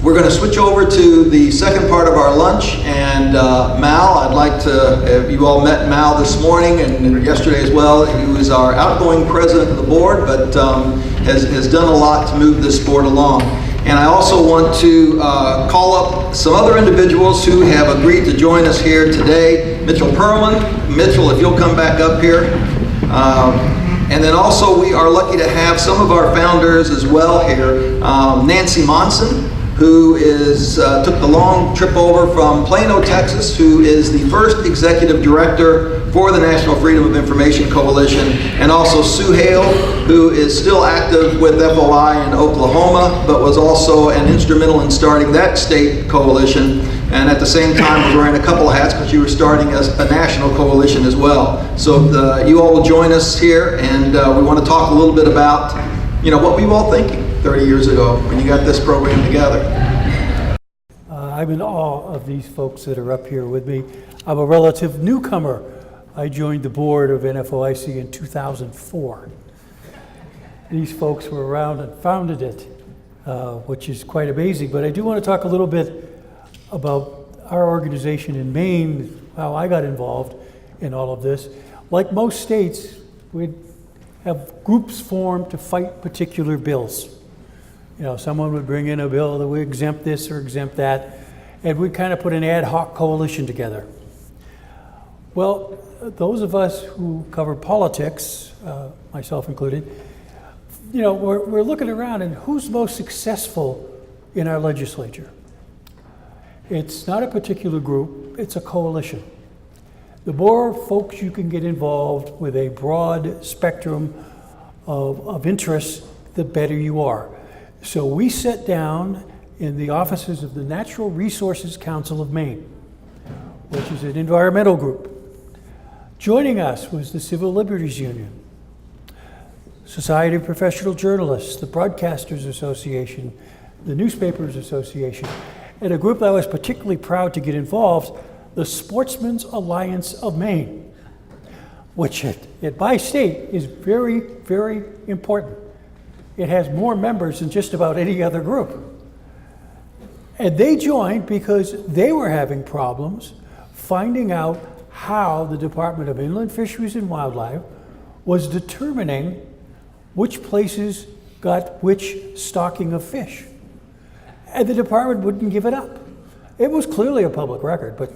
We're going to switch over to the second part of our lunch, and Mal, I'd like to, you all met Mal this morning and yesterday as well. He was our outgoing president of the board, but has done a lot to move this board along. And I also want to call up some other individuals who have agreed to join us here today. Mitchell Pearlman. Mitchell, if you'll come back up here. And then also we are lucky to have some of our founders as well here. Nancy Monson, who took the long trip over from Plano, Texas, who is the first executive director for the National Freedom of Information Coalition, and also Sue Hale, who is still active with FOI in Oklahoma, but was also an instrumental in starting that state coalition, and at the same time was wearing a couple of hats because you were starting a national coalition as well. So you all will join us here, and we want to talk a little bit about, what were you all thinking 30 years ago when you got this program together? I'm in awe of these folks that are up here with me. I'm a relative newcomer. I joined the board of NFOIC in 2004. These folks were around and founded it, which is quite amazing. But I do want to talk a little bit about our organization in Maine, how I got involved in all of this. Like most states, we'd have groups formed to fight particular bills. Someone would bring in a bill that would exempt this or exempt that, and we'd kind of put an ad hoc coalition together. Well, those of us who cover politics, myself included, we're looking around and who's most successful in our legislature? It's not a particular group, it's a coalition. The more folks you can get involved with a broad spectrum of interests, the better you are. So we sat down in the offices of the Natural Resources Council of Maine, which is an environmental group. Joining us was the Civil Liberties Union, Society of Professional Journalists, the Broadcasters Association, the Newspapers Association, and a group that I was particularly proud to get involved, the Sportsmen's Alliance of Maine, which by state is very, very important. It has more members than just about any other group. And they joined because they were having problems finding out how the Department of Inland Fisheries and Wildlife was determining which places got which stocking of fish. And the department wouldn't give it up. It was clearly a public record, but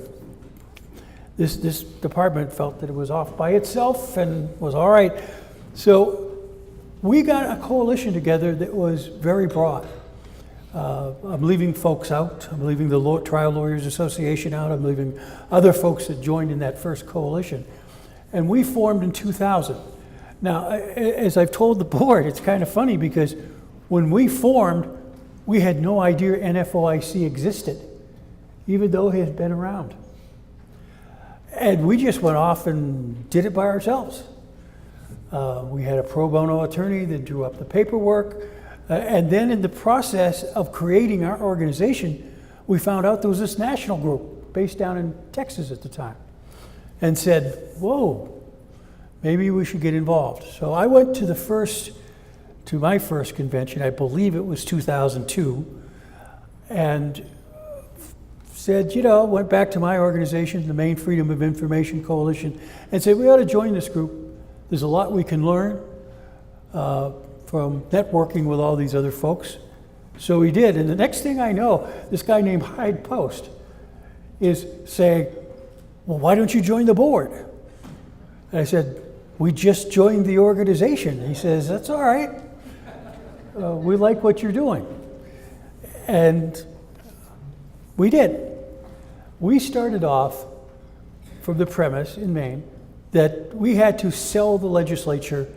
this department felt that it was off by itself and was all right. So we got a coalition together that was very broad. I'm leaving folks out. I'm leaving the Trial Lawyers Association out. I'm leaving other folks that joined in that first coalition. And we formed in 2000. Now, as I've told the board, it's kind of funny because when we formed, we had no idea NFOIC existed, even though it had been around. And we just went off and did it by ourselves. We had a pro bono attorney that drew up the paperwork. And then in the process of creating our organization, we found out there was this national group based down in Texas at the time and said, whoa, maybe we should get involved. So I went to my first convention, I believe it was 2002, and said, went back to my organization, the Maine Freedom of Information Coalition, and said, we ought to join this group. There's a lot we can learn from networking with all these other folks. So we did, and the next thing I know, this guy named Hyde Post is saying, well, why don't you join the board? And I said, we just joined the organization. He says, that's all right. We like what you're doing. And we did. We started off from the premise in Maine that we had to sell the legislature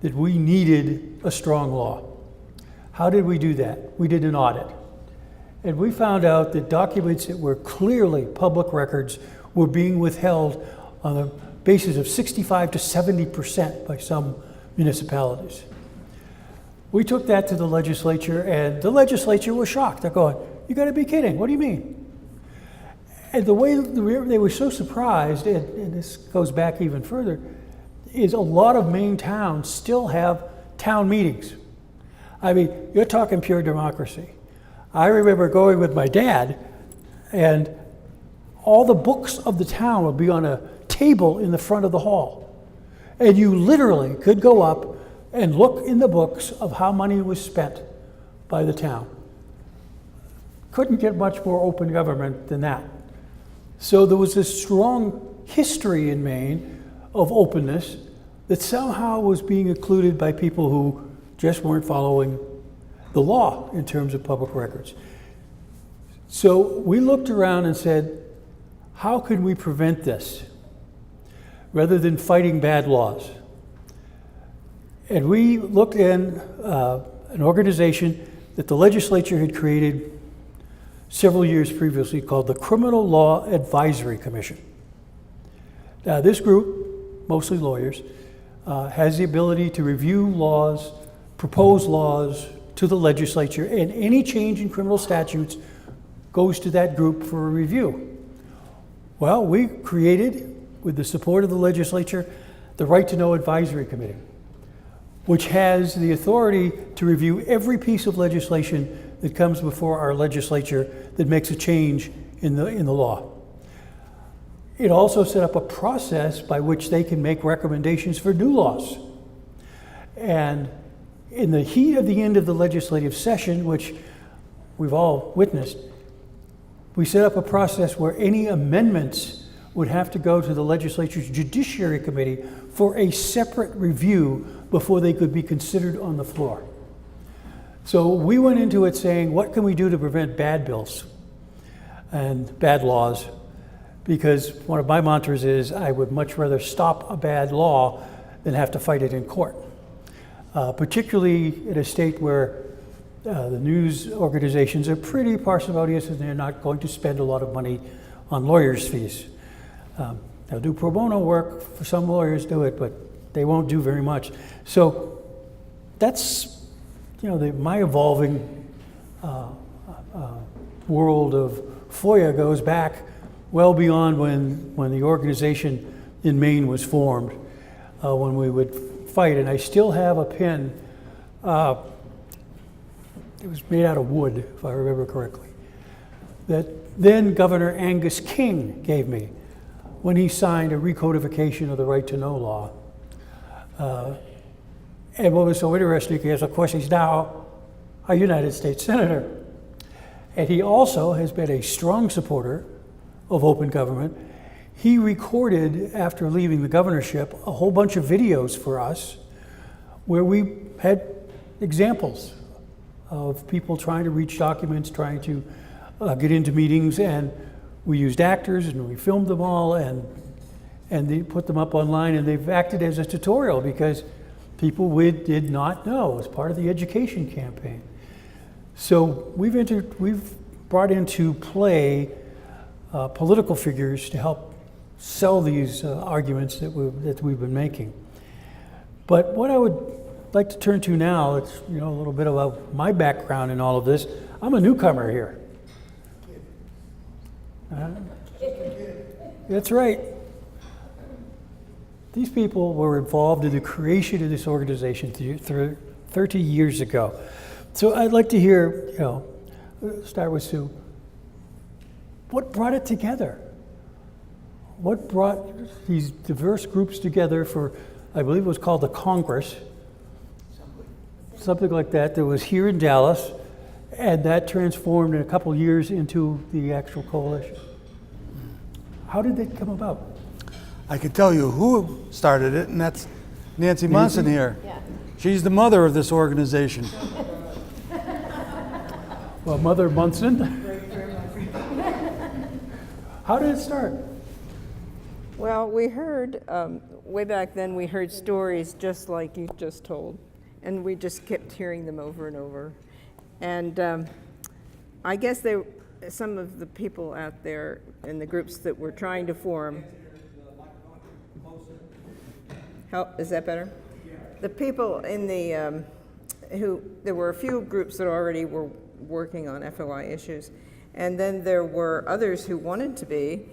that we needed a strong law. How did we do that? We did an audit. And we found out that documents that were clearly public records were being withheld on the basis of 65 to 70% by some municipalities. We took that to the legislature, and the legislature was shocked. They're going, you gotta be kidding, what do you mean? And the way they were so surprised, and this goes back even further, is a lot of Maine towns still have town meetings. I mean, you're talking pure democracy. I remember going with my dad, and all the books of the town would be on a table in the front of the hall. And you literally could go up and look in the books of how money was spent by the town. Couldn't get much more open government than that. So there was this strong history in Maine of openness that somehow was being included by people who just weren't following the law in terms of public records. So we looked around and said, how could we prevent this rather than fighting bad laws? And we looked in an organization that the legislature had created several years previously called the Criminal Law Advisory Commission. Now, this group, mostly lawyers, has the ability to review laws, propose laws to the legislature, and any change in criminal statutes goes to that group for a review. Well, we created, with the support of the legislature, the Right to Know Advisory Committee, which has the authority to review every piece of legislation that comes before our legislature that makes a change in the law. It also set up a process by which they can make recommendations for new laws. And in the heat of the end of the legislative session, which we've all witnessed, we set up a process where any amendments would have to go to the legislature's Judiciary Committee for a separate review before they could be considered on the floor. So we went into it saying, what can we do to prevent bad bills and bad laws? Because one of my mantras is, I would much rather stop a bad law than have to fight it in court. Particularly in a state where the news organizations are pretty parsimonious and they're not going to spend a lot of money on lawyers' fees. They'll do pro bono work, for some lawyers do it, but they won't do very much. So that's, my evolving world of FOIA goes back well beyond when the organization in Maine was formed, when we would fight. And I still have a pin, it was made out of wood, if I remember correctly, that then Governor Angus King gave me when he signed a recodification of the Right to Know law. And what was so interesting is, of course, he's now a United States Senator. And he also has been a strong supporter of open government. He recorded, after leaving the governorship, a whole bunch of videos for us where we had examples of people trying to reach documents, trying to get into meetings, and we used actors and we filmed them all and they put them up online, and they've acted as a tutorial because people did not know. It was part of the education campaign. So we've brought into play political figures to help sell these arguments that we've been making. But what I would like to turn to now, it's a little bit about my background in all of this. I'm a newcomer here. That's right. These people were involved in the creation of this organization 30 years ago. So I'd like to hear, start with Sue. What brought it together? What brought these diverse groups together for, I believe it was called the Congress, something like that was here in Dallas, and that transformed in a couple years into the actual coalition. How did it come about? I can tell you who started it, and that's Nancy Monson here. Yeah. She's the mother of this organization. Well, Mother Monson. How did it start? Well, we heard, way back then, we heard stories just like you just told. And we just kept hearing them over and over. And I guess some of the people out there in the groups that were trying to form. Is that better? The people in the, there were a few groups that already were working on FOI issues. And then there were others who wanted to be.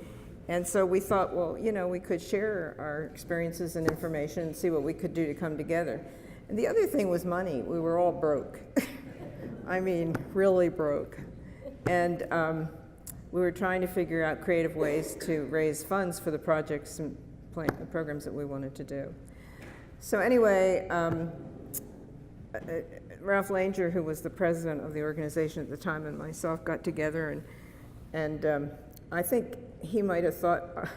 And so we thought, well, we could share our experiences and information and see what we could do to come together. And the other thing was money. We were all broke. I mean, really broke. And we were trying to figure out creative ways to raise funds for the projects and programs that we wanted to do. So anyway, Ralph Langer, who was the president of the organization at the time, and myself got together, and I think he might have thought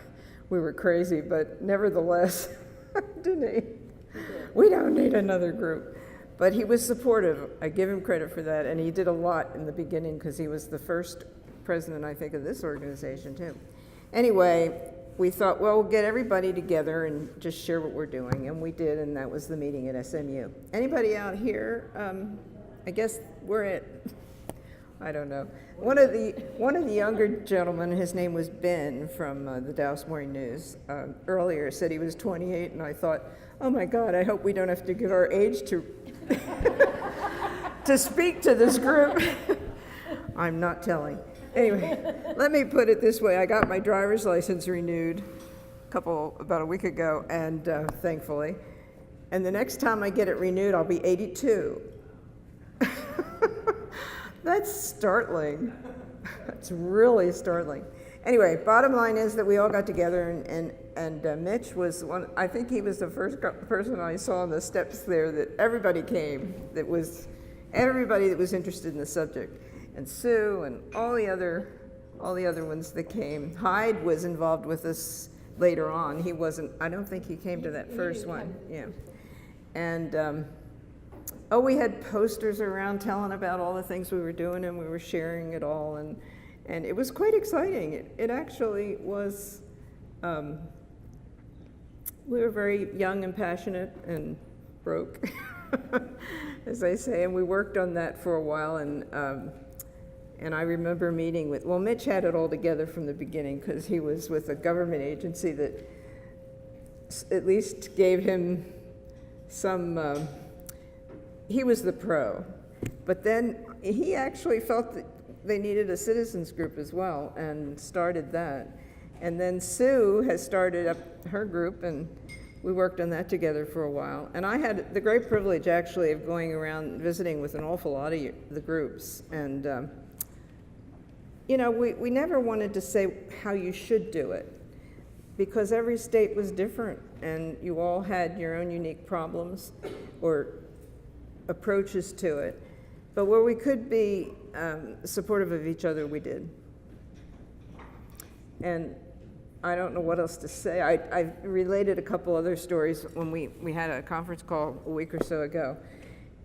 we were crazy, but nevertheless, didn't he? We don't need another group. But he was supportive. I give him credit for that, and he did a lot in the beginning because he was the first president, I think, of this organization too. Anyway, we thought, well, we'll get everybody together and just share what we're doing, and we did, and that was the meeting at SMU. Anybody out here? I guess we're at, I don't know. One of the younger gentlemen, his name was Ben from the Dallas Morning News, earlier said he was 28, and I thought, oh my God, I hope we don't have to give our age to to speak to this group. I'm not telling. Anyway, let me put it this way. I got my driver's license renewed about a week ago, and thankfully. And the next time I get it renewed, I'll be 82. That's startling. That's really startling. Anyway, bottom line is that we all got together, and Mitch was one. I think he was the first person I saw on the steps there that everybody came. That was everybody that was interested in the subject, and Sue and all the other ones that came. Hyde was involved with us later on. He wasn't. I don't think he came to that first one. Yeah, and. We had posters around telling about all the things we were doing, and we were sharing it all, and it was quite exciting. It actually was. We were very young and passionate and broke, as I say, and we worked on that for a while. And I remember meeting with. Well, Mitch had it all together from the beginning because he was with a government agency that at least gave him some. He was the pro, but then he actually felt that they needed a citizens group as well and started that. And then Sue has started up her group, and we worked on that together for a while. And I had the great privilege actually of going around visiting with an awful lot of the groups. And, we never wanted to say how you should do it because every state was different and you all had your own unique problems or approaches to it, but where we could be supportive of each other, we did. And I don't know what else to say. I related a couple other stories when we had a conference call a week or so ago,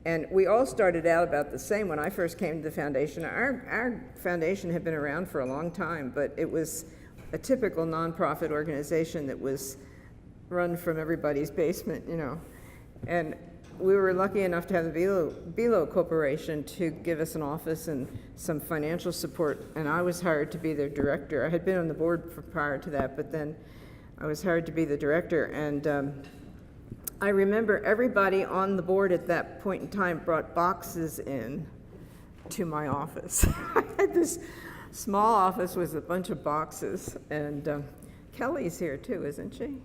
and we all started out about the same. When I first came to the foundation, our foundation had been around for a long time, but it was a typical nonprofit organization that was run from everybody's basement, and we were lucky enough to have the Belo Corporation to give us an office and some financial support, and I was hired to be their director. I had been on the board prior to that, but then I was hired to be the director, and I remember everybody on the board at that point in time brought boxes in to my office. I had this small office with a bunch of boxes, and Kelly's here too, isn't she?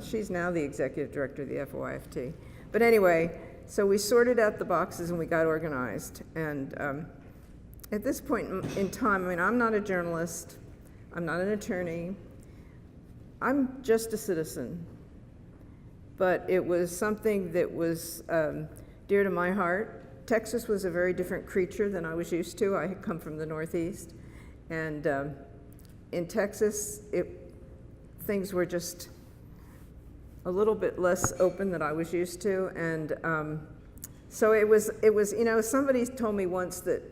She's now the executive director of the FOIFT. But anyway, so we sorted out the boxes and we got organized. And at this point in time, I'm not a journalist, I'm not an attorney, I'm just a citizen. But it was something that was dear to my heart. Texas was a very different creature than I was used to. I had come from the Northeast. And in Texas, things were just a little bit less open than I was used to, and so it was. Somebody told me once that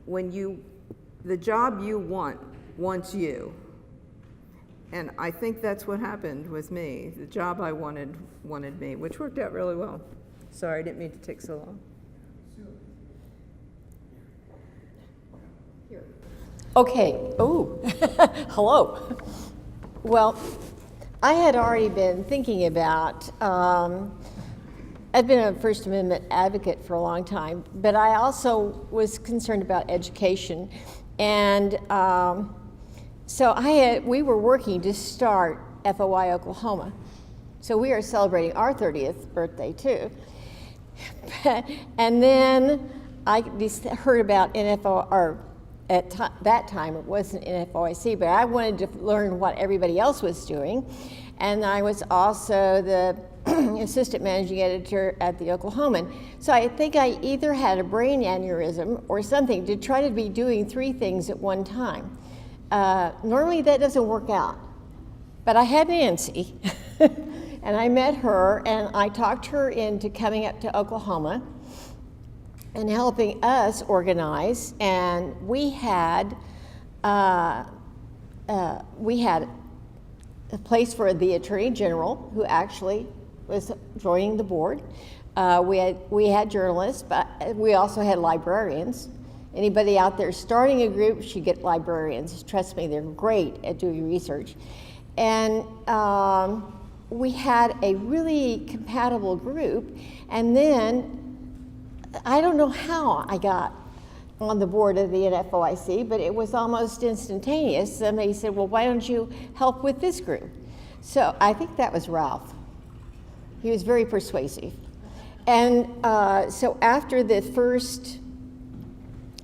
the job you want wants you, and I think that's what happened with me. The job I wanted me, which worked out really well. Sorry, I didn't mean to take so long. Okay. Oh, hello. Well, I had already been thinking about, I've been a First Amendment advocate for a long time, but I also was concerned about education. And so we were working to start FOI Oklahoma. So we are celebrating our 30th birthday too. And then heard about NFO, or at that time it wasn't NFOIC, but I wanted to learn what everybody else was doing. And I was also the assistant managing editor at the Oklahoman. So I think I either had a brain aneurysm or something to try to be doing 3 things at one time. Normally that doesn't work out, but I had Nancy, and I met her, and I talked her into coming up to Oklahoma and helping us organize. And we had a place for the Attorney General, who actually was joining the board. We had journalists, but we also had librarians. Anybody out there starting a group should get librarians. Trust me, they're great at doing research. And we had a really compatible group. And then, I don't know how I got on the board of the NFOIC, but it was almost instantaneous. Somebody said, well, why don't you help with this group? So I think that was Ralph. He was very persuasive. And so after the first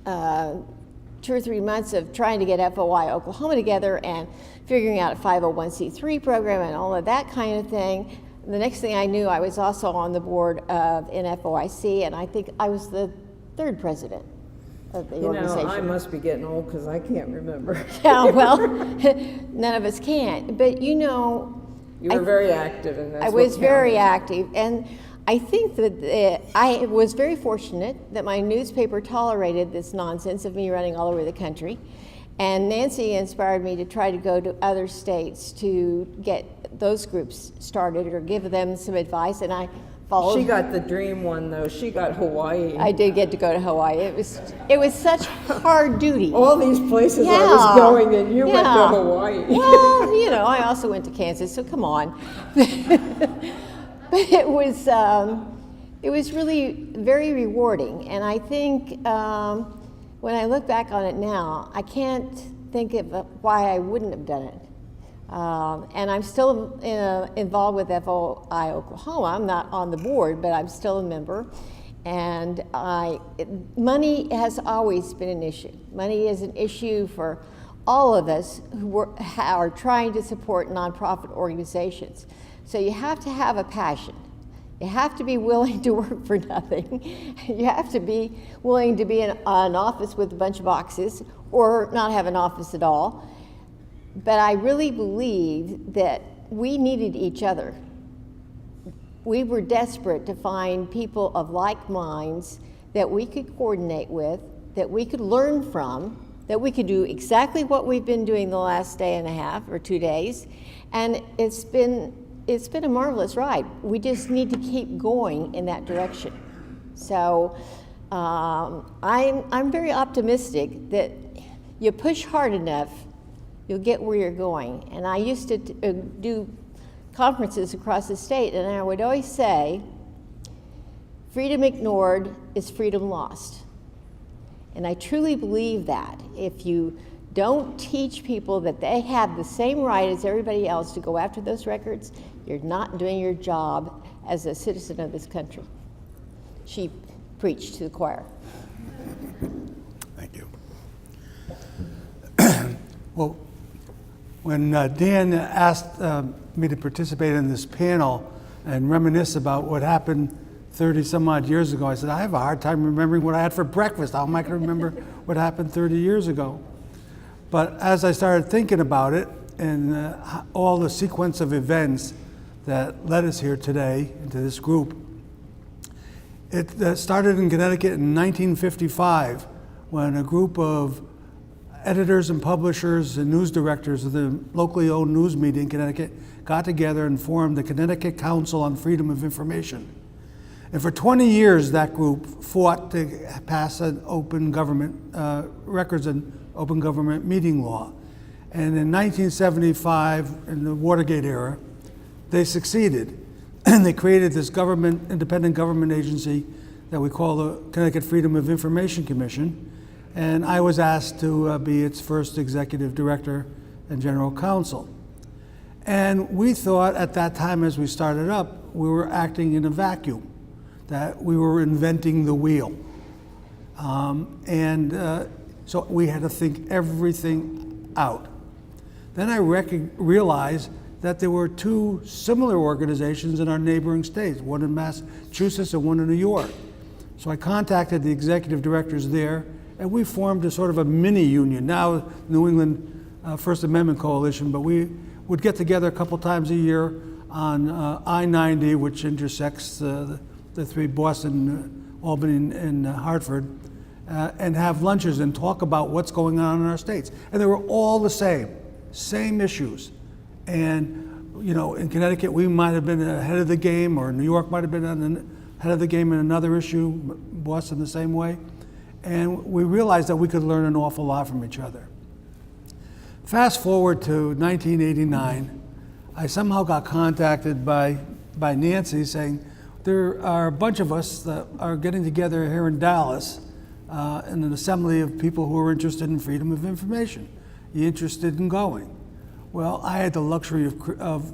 2 or 3 months of trying to get FOI Oklahoma together and figuring out a 501c3 program and all of that kind of thing, the next thing I knew, I was also on the board of NFOIC, and I think I was the 3rd president of the organization. I must be getting old because I can't remember. Yeah, well, none of us can. But you were very active, and that's I was very active, and I think that I was very fortunate that my newspaper tolerated this nonsense of me running all over the country. And Nancy inspired me to try to go to other states to get those groups started or give them some advice, and I followed. She got the dream one, though. She got Hawaii. I did get to go to Hawaii. It was such hard duty. All these places I was going, and you went to Hawaii. Well, I also went to Kansas, so come on. But it was really very rewarding, and I think when I look back on it now, I can't think of why I wouldn't have done it. And I'm still involved with FOI Oklahoma. I'm not on the board, but I'm still a member. And money has always been an issue. Money is an issue for all of us who are trying to support nonprofit organizations. So you have to have a passion. You have to be willing to work for nothing. You have to be willing to be in an office with a bunch of boxes or not have an office at all. But I really believe that we needed each other. We were desperate to find people of like minds that we could coordinate with, that we could learn from, that we could do exactly what we've been doing the last day and a half or 2 days. And it's been a marvelous ride. We just need to keep going in that direction. So I'm very optimistic that you push hard enough, you'll get where you're going. And I used to do conferences across the state, and I would always say, freedom ignored is freedom lost. And I truly believe that. If you don't teach people that they have the same right as everybody else to go after those records, you're not doing your job as a citizen of this country. She preached to the choir. Thank you. Well, when Dan asked me to participate in this panel and reminisce about what happened 30 some odd years ago, I said, I have a hard time remembering what I had for breakfast. How am I going to remember what happened 30 years ago? But as I started thinking about it and all the sequence of events that led us here today into this group, it started in Connecticut in 1955 when a group of editors and publishers and news directors of the locally owned news media in Connecticut got together and formed the Connecticut Council on Freedom of Information. And for 20 years, that group fought to pass an open government records and open government meeting law. And in 1975, in the Watergate era, they succeeded. And they created this independent government agency that we call the Connecticut Freedom of Information Commission. And I was asked to be its first executive director and general counsel. And we thought at that time, as we started up, we were acting in a vacuum, that we were inventing the wheel. So we had to think everything out. Then I realized that there were two similar organizations in our neighboring states, one in Massachusetts and one in New York. So I contacted the executive directors there, and we formed a sort of a mini union, now New England First Amendment Coalition, but we would get together a couple times a year on I-90, which intersects the three, Boston, Albany, and Hartford, and have lunches and talk about what's going on in our states. And they were all the same issues. And, you know, in Connecticut, we might have been ahead of the game, or New York might have been ahead of the game in another issue, Boston the same way. And we realized that we could learn an awful lot from each other. Fast forward to 1989, I somehow got contacted by Nancy saying, there are a bunch of us that are getting together here in Dallas in an assembly of people who are interested in freedom of information. You interested in going? Well, I had the luxury of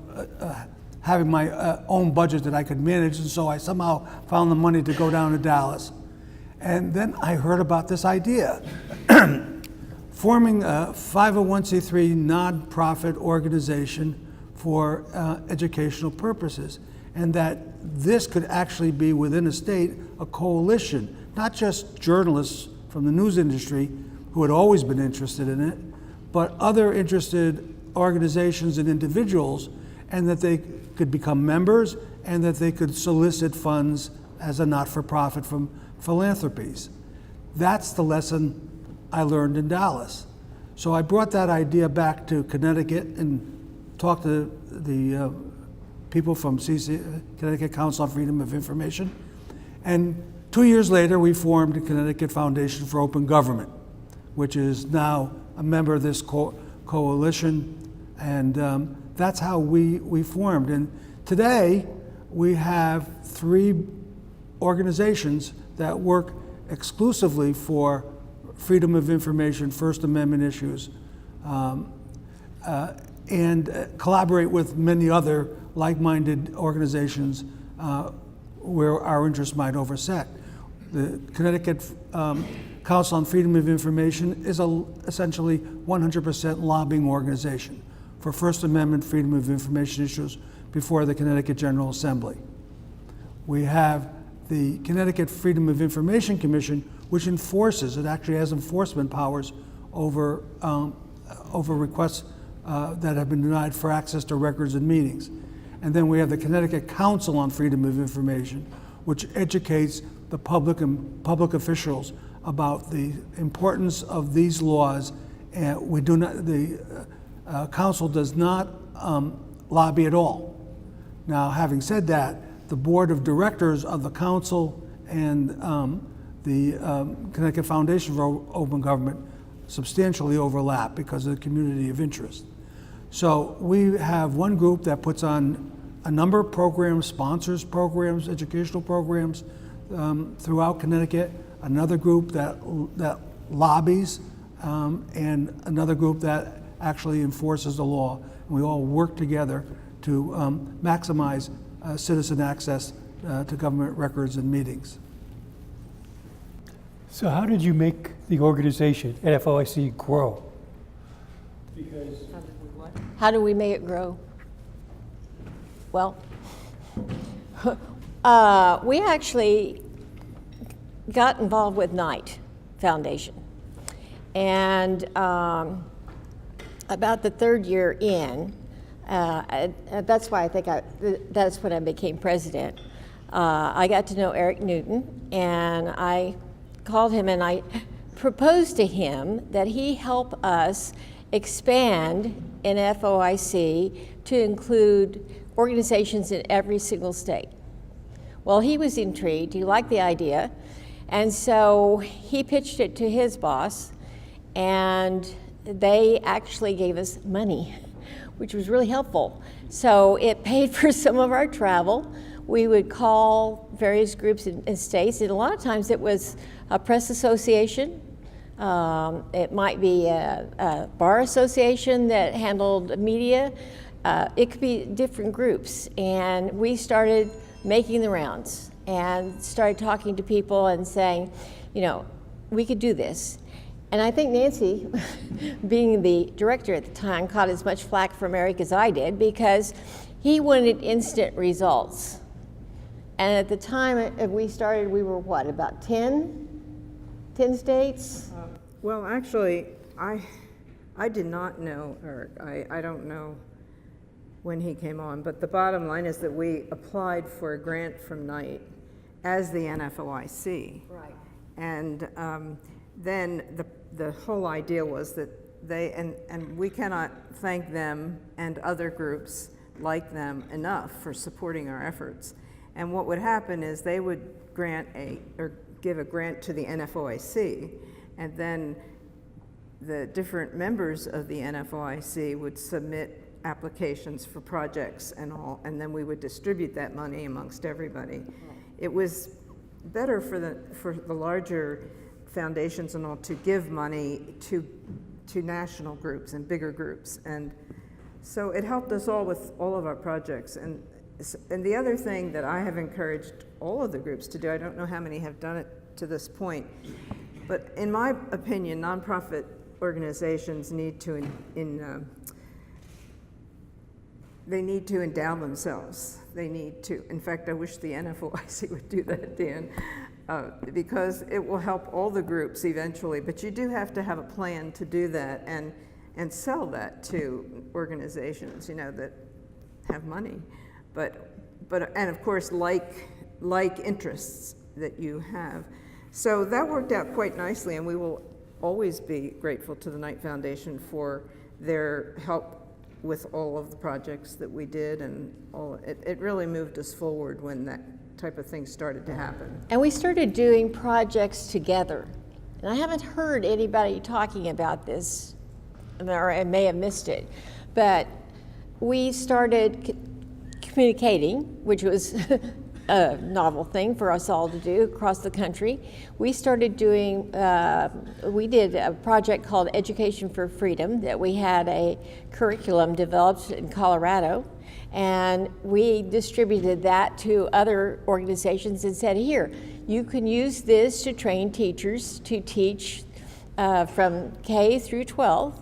having my own budget that I could manage, and so I somehow found the money to go down to Dallas. And then I heard about this idea, forming a 501c3 nonprofit organization for educational purposes, and that this could actually be within a state a coalition, not just journalists from the news industry who had always been interested in it, but other interested organizations and individuals, and that they could become members and that they could solicit funds as a not-for-profit from philanthropies. That's the lesson I learned in Dallas. So I brought that idea back to Connecticut and talked to the people from Connecticut Council on Freedom of Information. And 2 years later, we formed the Connecticut Foundation for Open Government, which is now a member of this coalition. And that's how we formed. And today, we have 3 organizations that work exclusively for freedom of information, First Amendment issues, and collaborate with many other like-minded organizations where our interests might intersect. The Connecticut Council on Freedom of Information is essentially 100% lobbying organization for First Amendment freedom of information issues before the Connecticut General Assembly. We have the Connecticut Freedom of Information Commission, which enforces, it actually has enforcement powers over requests that have been denied for access to records and meetings. And then we have the Connecticut Council on Freedom of Information, which educates the public and public officials about the importance of these laws. And we do not, the council does not lobby at all. Now, having said that, the board of directors of the council and the Connecticut Foundation for Open Government substantially overlap because of the community of interest. So we have one group that puts on a number of programs, sponsors programs, educational programs throughout Connecticut, another group that lobbies, and another group that actually enforces the law. And we all work together to maximize citizen access to government records and meetings. So how did you make the organization, NFOIC, grow? How do we make it grow? Well, we actually got involved with Knight Foundation. And about the 3rd year in, that's why I think that's when I became president. I got to know Eric Newton, and I called him and I proposed to him that he help us expand NFOIC to include organizations in every single state. Well, he was intrigued, he liked the idea, and so he pitched it to his boss, and they actually gave us money, which was really helpful. So it paid for some of our travel. We would call various groups in states, and a lot of times it was a press association. It might be a bar association that handled media. It could be different groups. And we started making the rounds and started talking to people and saying, you know, we could do this. And I think Nancy, being the director at the time, caught as much flack from Eric as I did, because he wanted instant results. And at the time we started, we were what, about 10 states? Well, actually, I did not know Eric. I don't know when he came on, but the bottom line is that we applied for a grant from Knight as the NFOIC. Right. And then the whole idea was that they, and we cannot thank them and other groups like them enough for supporting our efforts. And what would happen is they would give a grant to the NFOIC, and then the different members of the NFOIC would submit applications for projects and all, and then we would distribute that money amongst everybody. It was better for the larger foundations and all to give money to national groups and bigger groups, and so it helped us all with all of our projects. And the other thing that I have encouraged all of the groups to do, I don't know how many have done it to this point, but in my opinion, nonprofit organizations need to they need to endow themselves. They need to, in fact, I wish the NFOIC would do that, Dan, because it will help all the groups eventually, but you do have to have a plan to do that and sell that to organizations, you know, that have money, but and of course like interests that you have. So that worked out quite nicely, and we will always be grateful to the Knight Foundation for their help with all of the projects that we did, and it really moved us forward when that type of thing started to happen. And we started doing projects together. And I haven't heard anybody talking about this, or I may have missed it, but we started communicating, which was a novel thing for us all to do across the country. We started doing, we did a project called Education for Freedom, that we had a curriculum developed in Colorado, and we distributed that to other organizations and said, here, you can use this to train teachers to teach from K through 12,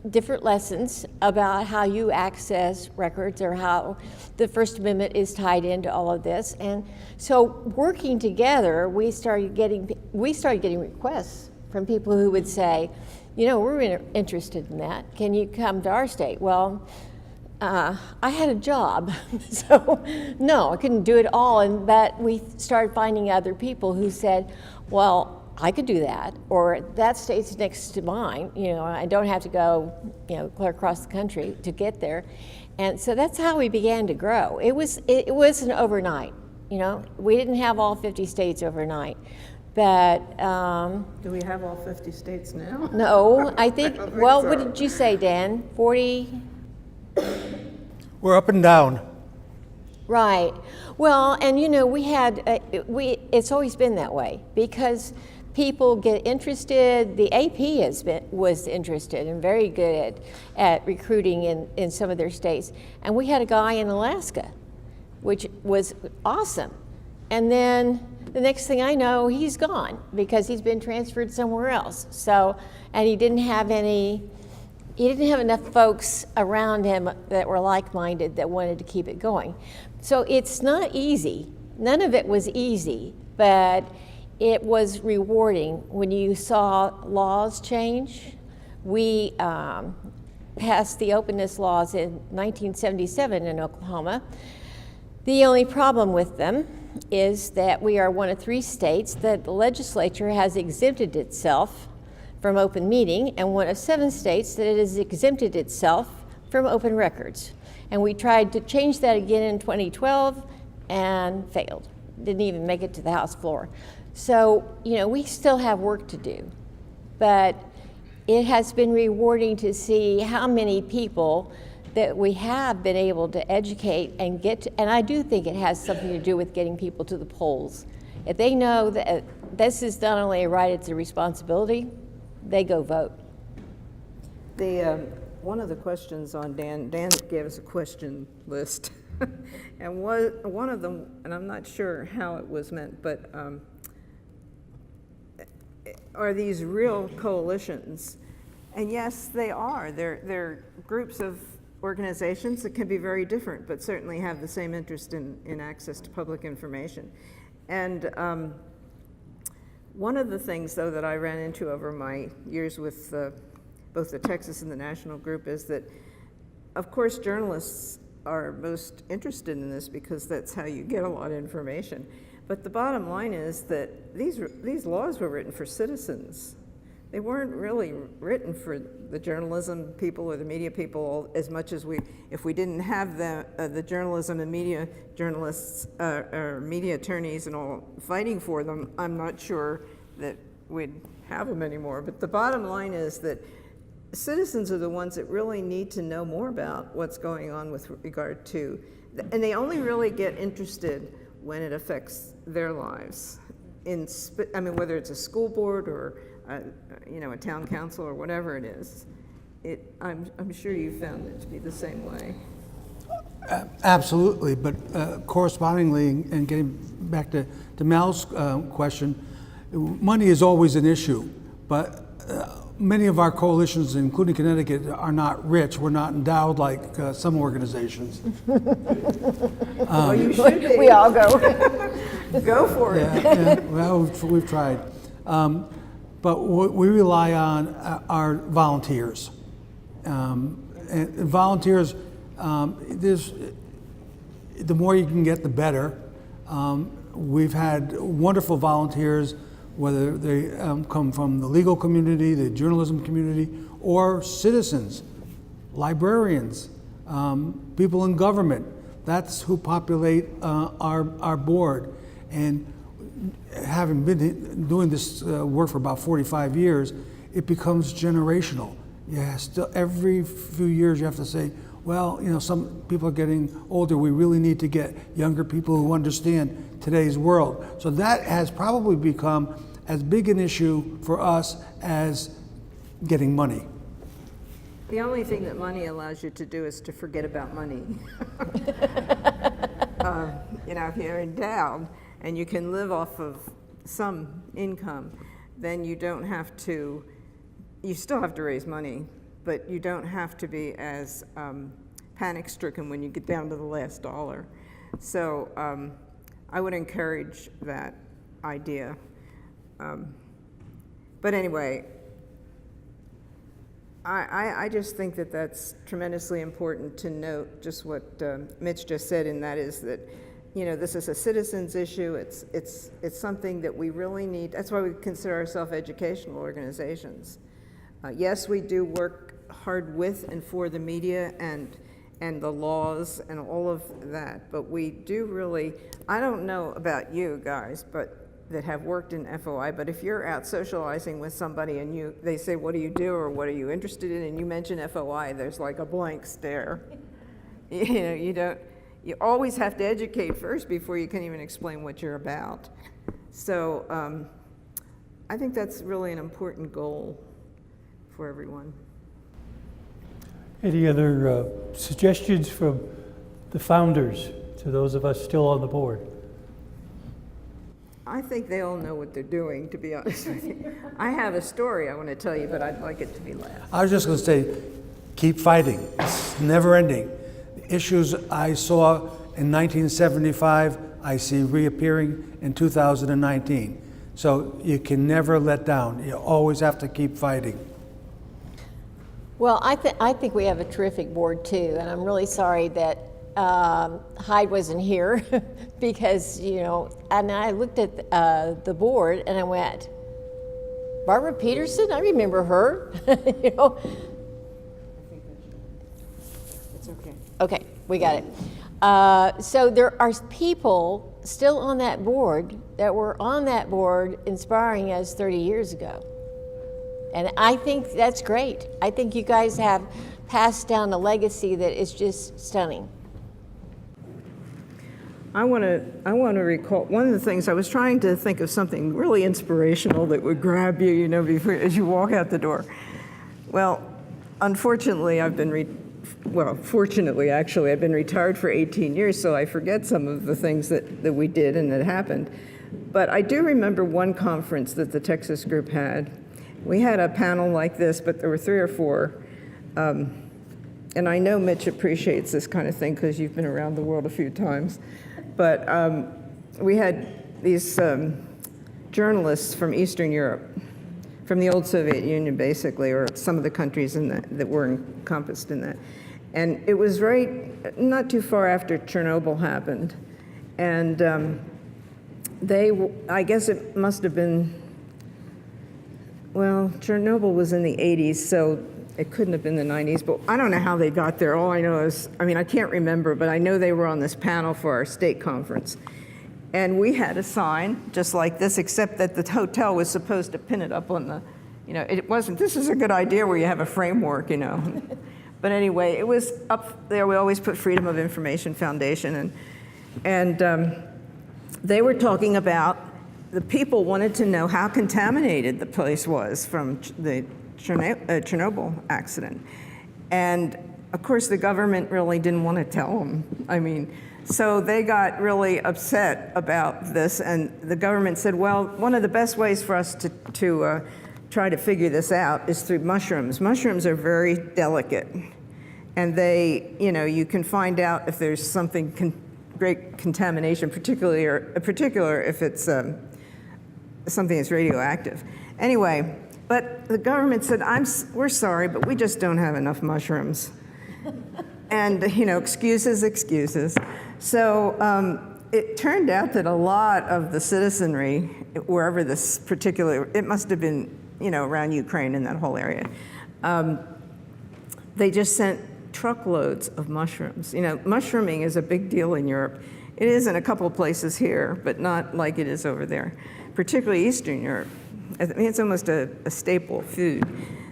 different lessons about how you access records, or how the First Amendment is tied into all of this. And so working together, we started getting requests from people who would say, you know, we're interested in that. Can you come to our state? Well, I had a job, so no, I couldn't do it all. But we started finding other people who said, well, I could do that, or that state's next to mine, you know, I don't have to go, you know, clear across the country to get there. And so that's how we began to grow. It wasn't overnight, you know, we didn't have all 50 states overnight, but Do we have all 50 states now? no, I think, well, so. what did you say, Dan? 40? We're up and down. Right. Well, and you know, it's always been that way, because people get interested. The AP was interested and very good at recruiting in some of their states. And we had a guy in Alaska, which was awesome. And then the next thing I know, he's gone because he's been transferred somewhere else. So, and he didn't have enough folks around him that were like-minded that wanted to keep it going. So it's not easy. None of it was easy, but it was rewarding when you saw laws change. We passed the openness laws in 1977 in Oklahoma. The only problem with them is that we are one of 3 states that the legislature has exempted itself from open meeting, and one of 7 states that it has exempted itself from open records. And we tried to change that again in 2012 and failed. Didn't even make it to the House floor. So, you know, we still have work to do, but it has been rewarding to see how many people that we have been able to educate and get to, and I do think it has something to do with getting people to the polls. If they know that this is not only a right, it's a responsibility, they go vote. One of the questions on Dan gave us a question list, and one of them, and I'm not sure how it was meant, but are these real coalitions? And yes, they are. They're groups of organizations that can be very different, but certainly have the same interest in access to public information. And one of the things, though, that I ran into over my years with both the Texas and the national group is that, of course, journalists are most interested in this because that's how you get a lot of information. But the bottom line is that these laws were written for citizens. They weren't really written for the journalism people or the media people as much as if we didn't have the journalism and media journalists or media attorneys and all fighting for them, I'm not sure that we'd have them anymore. But the bottom line is that citizens are the ones that really need to know more about what's going on with regard to, and they only really get interested when it affects their lives. I mean, whether it's a school board or a town council or whatever it is, I'm sure you found it to be the same way. Absolutely, but correspondingly, and getting back to Mal's question, money is always an issue, but many of our coalitions, including Connecticut, are not rich. We're not endowed like some organizations. Well, you should be. We all go. Go for it. Yeah, well, we've tried. But what we rely on are volunteers. And volunteers, the more you can get, the better. We've had wonderful volunteers, whether they come from the legal community, the journalism community, or citizens, librarians, people in government. That's who populate our board. And having been doing this work for about 45 years, it becomes generational. Yeah, still every few years you have to say, well, some people are getting older. We really need to get younger people who understand today's world. So that has probably become as big an issue for us as getting money. The only thing that money allows you to do is to forget about money. If you're endowed and you can live off of some income, then you don't have to, you still have to raise money, but you don't have to be as panic-stricken when you get down to the last dollar. So I would encourage that idea. But anyway, I just think that that's tremendously important to note just what Mitch just said, and that is that, this is a citizens issue. It's something that we really need. That's why we consider ourselves educational organizations. Yes, we do work hard with and for the media and the laws and all of that, but we do really, I don't know about you guys, but that have worked in FOI, but if you're out socializing with somebody and they say, what do you do or what are you interested in, and you mention FOI, there's like a blank stare. You always have to educate first before you can even explain what you're about. So I think that's really an important goal for everyone. Any other suggestions from the founders to those of us still on the board? I think they all know what they're doing, to be honest with you. I have a story I want to tell you, but I'd like it to be last. I was just going to say, keep fighting. It's never ending. The issues I saw in 1975, I see reappearing in 2019. So you can never let down. You always have to keep fighting. Well, I think we have a terrific board too, and I'm really sorry that Hyde wasn't here because, and I looked at the board and I went, Barbara Peterson, I remember her, It's okay. Okay, we got it. So there are people still on that board that were on that board inspiring us 30 years ago. And I think that's great. I think you guys have passed down a legacy that is just stunning. I want to recall one of the things. I was trying to think of something really inspirational that would grab you, before as you walk out the door. Well, unfortunately, fortunately, actually, I've been retired for 18 years, so I forget some of the things that we did and that happened. But I do remember one conference that the Texas group had. We had a panel like this, but there were 3 or 4. And I know Mitch appreciates this kind of thing because you've been around the world a few times. But we had these journalists from Eastern Europe, from the old Soviet Union, basically, or some of the countries in that were encompassed in that. And it was not too far after Chernobyl happened. And I guess it must have been, well, Chernobyl was in the 80s, so it couldn't have been the 90s, but I don't know how they got there. All I know is, I can't remember, but I know they were on this panel for our state conference. And we had a sign just like this, except that the hotel was supposed to pin it up on the, it wasn't, this is a good idea where you have a framework, But anyway, it was up there. We always put Freedom of Information Foundation. And they were talking about, the people wanted to know how contaminated the place was from the Chernobyl accident. And of course, the government really didn't want to tell them. So they got really upset about this, and the government said, well, one of the best ways for us to try to figure this out is through mushrooms. Mushrooms are very delicate, and you can find out if there's something great contamination, particularly if it's something that's radioactive. Anyway, but the government said, we're sorry, but we just don't have enough mushrooms. And, excuses. So it turned out that a lot of the citizenry, wherever this particular, it must have been, around Ukraine in that whole area, they just sent truckloads of mushrooms. Mushrooming is a big deal in Europe. It is in a couple of places here, but not like it is over there, particularly Eastern Europe. It's almost a staple food.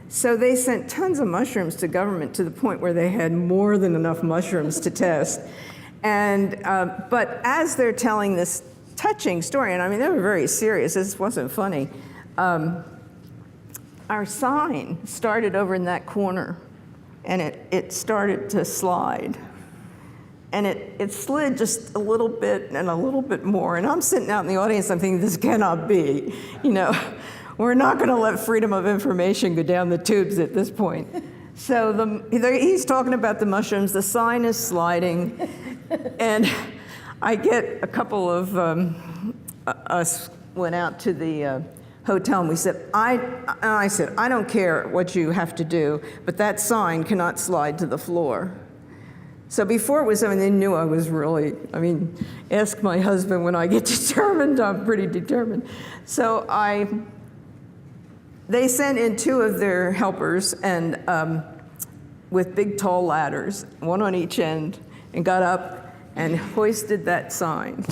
So they sent tons of mushrooms to government to the point where they had more than enough mushrooms to test. And but as they're telling this touching story, and they were very serious, this wasn't funny, our sign started over in that corner, and it started to slide. And it slid just a little bit and a little bit more. And I'm sitting out in the audience, I'm thinking, this cannot be. We're not going to let freedom of information go down the tubes at this point. So he's talking about the mushrooms, the sign is sliding, and I get a couple of us went out to the hotel, and we said, I said, I don't care what you have to do, but that sign cannot slide to the floor. So before it was, they knew I was really, ask my husband when I get determined, I'm pretty determined. So they sent in 2 of their helpers and with big tall ladders, one on each end, and got up and hoisted that sign.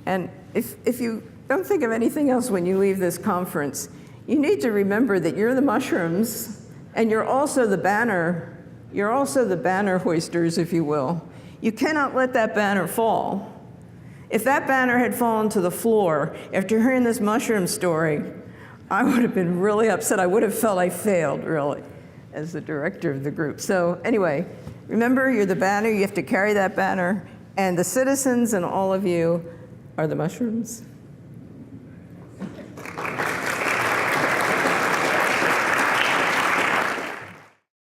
And if you don't think of anything else when you leave this conference, you need to remember that you're the mushrooms and you're also the banner. You're also the banner hoisters, if you will. You cannot let that banner fall. If that banner had fallen to the floor after hearing this mushroom story, I would have been really upset. I would have felt I failed, really, as the director of the group. So anyway, remember, you're the banner. You have to carry that banner. And the citizens and all of you are the mushrooms.